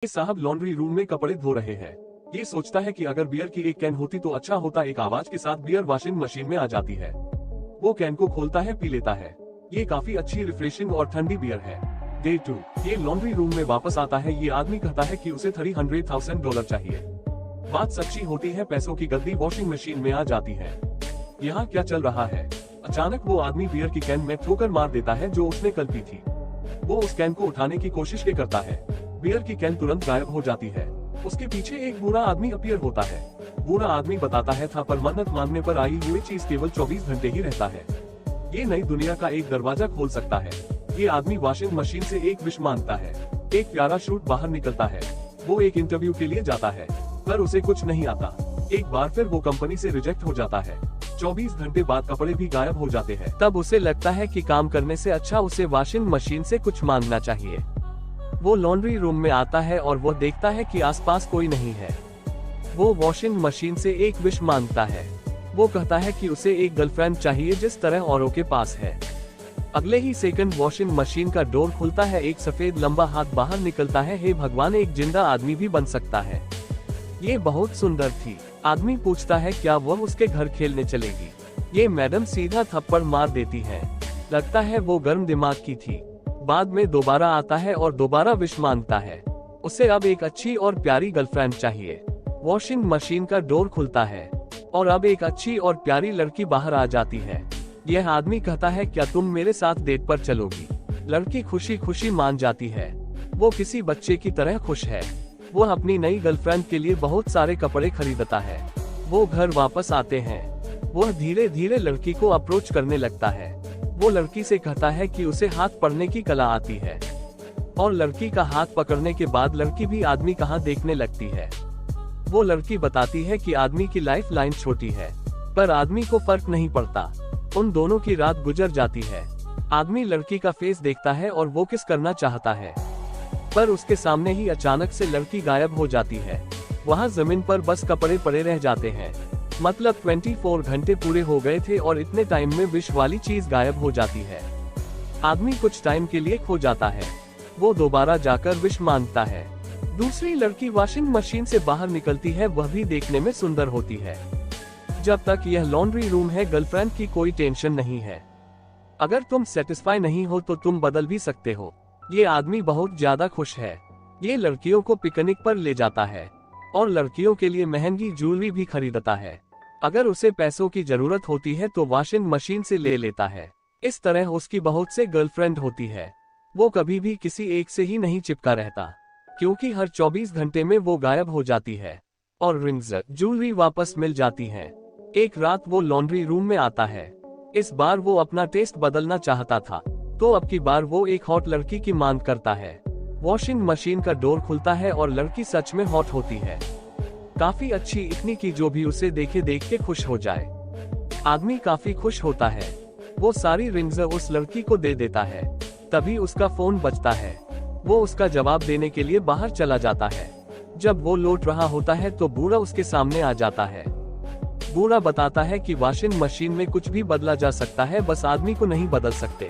ये साहब laundry room में कपड़े धो रहे हैं। ये सोचता है कि अगर बियर की एक कैन होती तो अच्छा होता। एक आवाज के साथ बियर वॉशिंग मशीन में आ जाती है। वो कैन को खोलता है, पी लेता है। ये काफी अच्छी रिफ्रेशिंग और ठंडी बियर है। डे 2 ये लॉन्ड्री रूम में वापस आता है। ये आदमी कहता है कि उसे $300,000 चाहिए। बात सच्ची होती है, पैसों की गद्दी वॉशिंग मशीन में आ जाती है। यहाँ क्या चल रहा है? अचानक वो आदमी बियर की कैन में ठोकर मार देता है जो उसने कल पी थी। वो उस कैन को उठाने की कोशिश करता है। बियर की कैन तुरंत गायब हो जाती है। उसके पीछे एक बूढ़ा आदमी अपीयर होता है। बूढ़ा आदमी बताता है था पर मन्नत मांगने पर आई हुई चीज केवल 24 घंटे ही रहता है। ये नई दुनिया का एक दरवाजा खोल सकता है। ये आदमी वॉशिंग मशीन से एक विश मांगता है। एक प्यारा शूट बाहर निकलता है। वो एक इंटरव्यू के लिए जाता है पर उसे कुछ नहीं आता। एक बार फिर वो कंपनी से रिजेक्ट हो जाता है। 24 घंटे बाद कपड़े भी गायब हो जाते हैं। तब उसे लगता है कि काम करने से अच्छा उसे वॉशिंग मशीन से कुछ मांगना चाहिए। वो लॉन्ड्री रूम में आता है और वो देखता है कि आसपास कोई नहीं है। वो वॉशिंग मशीन से एक विश मांगता है। वो कहता है कि उसे एक गर्लफ्रेंड चाहिए जिस तरह औरों के पास है। अगले ही सेकंड वॉशिंग मशीन का डोर खुलता है। एक सफेद लंबा हाथ बाहर निकलता है। हे भगवान, एक जिंदा आदमी भी बन सकता है। ये बहुत सुंदर थी। आदमी पूछता है क्या वह उसके घर खेलने चलेगी। ये मैडम सीधा थप्पड़ मार देती है। लगता है वो गर्म दिमाग की थी। बाद में दोबारा आता है और दोबारा विश मांगता है। उसे अब एक अच्छी और प्यारी गर्लफ्रेंड चाहिए। वॉशिंग मशीन का डोर खुलता है और अब एक अच्छी और प्यारी लड़की बाहर आ जाती है। यह आदमी कहता है क्या तुम मेरे साथ डेट पर चलोगी। लड़की खुशी खुशी मान जाती है। वो किसी बच्चे की तरह खुश है। वो अपनी नई गर्लफ्रेंड के लिए बहुत सारे कपड़े खरीदता है। वो घर वापस आते हैं। वह धीरे धीरे लड़की को अप्रोच करने लगता है। वो लड़की से कहता है कि उसे हाथ पकड़ने की कला आती है और लड़की का हाथ पकड़ने के बाद लड़की भी आदमी कहाँ देखने लगती है। वो लड़की बताती है कि आदमी की लाइफ लाइन छोटी है पर आदमी को फर्क नहीं पड़ता। उन दोनों की रात गुजर जाती है। आदमी लड़की का फेस देखता है और वो किस करना चाहता है पर उसके सामने ही अचानक से लड़की गायब हो जाती है। वहाँ जमीन पर बस कपड़े पड़े रह जाते हैं। मतलब 24 घंटे पूरे हो गए थे और इतने टाइम में विश वाली चीज गायब हो जाती है। आदमी कुछ टाइम के लिए खो जाता है। वो दोबारा जाकर विश मांगता है। दूसरी लड़की वॉशिंग मशीन से बाहर निकलती है। वह भी देखने में सुंदर होती है। जब तक यह लॉन्ड्री रूम है गर्लफ्रेंड की कोई टेंशन नहीं है। अगर तुम सेटिस्फाई नहीं हो तो तुम बदल भी सकते हो। ये आदमी बहुत ज्यादा खुश है। ये लड़कियों को पिकनिक पर ले जाता है और लड़कियों के लिए महंगी ज्वेलरी भी खरीदता है। अगर उसे पैसों की जरूरत होती है तो वॉशिंग मशीन से ले लेता है। इस तरह उसकी बहुत से गर्लफ्रेंड होती है। वो कभी भी किसी एक से ही नहीं चिपका रहता क्योंकि हर 24 घंटे में वो गायब हो जाती है और रिंग्स ज्वेलरी वापस मिल जाती है। एक रात वो लॉन्ड्री रूम में आता है। इस बार वो अपना टेस्ट बदलना चाहता था तो अब की बार वो एक हॉट लड़की की मांग करता है। वॉशिंग मशीन का डोर खुलता है और लड़की सच में हॉट होती है। काफी अच्छी, इतनी की जो भी उसे देख के खुश हो जाए। आदमी काफी खुश होता है। वो सारी रिंग्स उस लड़की को दे देता है। तभी उसका फोन बजता है। वो उसका जवाब देने के लिए बाहर चला जाता है। जब वो लौट रहा होता है तो बूढ़ा उसके सामने आ जाता है। बूढ़ा बताता है कि वॉशिंग मशीन में कुछ भी बदला जा सकता है, बस आदमी को नहीं बदल सकते,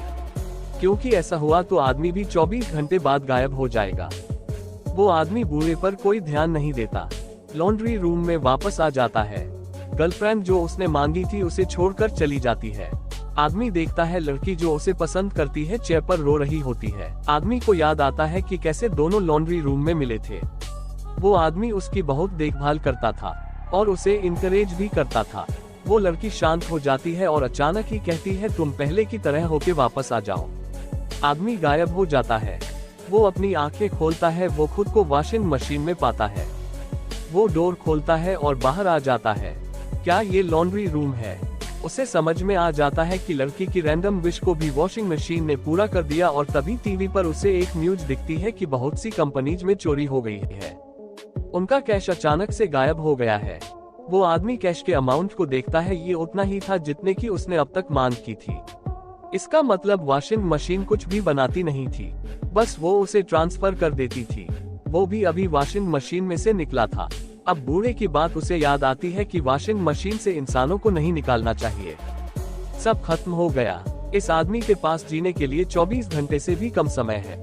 क्योंकि ऐसा हुआ तो आदमी भी 24 घंटे बाद गायब हो जाएगा। वो आदमी बूढ़े पर कोई ध्यान नहीं देता। लॉन्ड्री रूम में वापस आ जाता है। गर्लफ्रेंड जो उसने मांगी थी उसे छोड़कर चली जाती है। आदमी देखता है लड़की जो उसे पसंद करती है चेयर पर रो रही होती है। आदमी को याद आता है कि कैसे दोनों लॉन्ड्री रूम में मिले थे। वो आदमी उसकी बहुत देखभाल करता था और उसे इनकरेज भी करता था। वो लड़की शांत हो जाती है और अचानक ही कहती है तुम पहले की तरह होके वापस आ जाओ। आदमी गायब हो जाता है। वो अपनी आंखें खोलता है। वो खुद को वॉशिंग मशीन में पाता है। वो डोर खोलता है और बाहर आ जाता है। क्या ये लॉन्ड्री रूम है? उसे समझ में आ जाता है कि लड़की की रैंडम विश को भी वॉशिंग मशीन ने पूरा कर दिया और तभी टीवी पर उसे एक न्यूज दिखती है कि बहुत सी कंपनीज में चोरी हो गई है। उनका कैश अचानक से गायब हो गया है। वो आदमी कैश के अमाउंट को देखता है। ये उतना ही था जितने की उसने अब तक मांग की थी। इसका मतलब वॉशिंग मशीन कुछ भी बनाती नहीं थी, बस वो उसे ट्रांसफर कर देती थी। वो भी अभी वॉशिंग मशीन में से निकला था। अब बूढ़े की बात उसे याद आती है कि वॉशिंग मशीन से इंसानों को नहीं निकालना चाहिए। सब खत्म हो गया। इस आदमी के पास जीने के लिए 24 घंटे से भी कम समय है।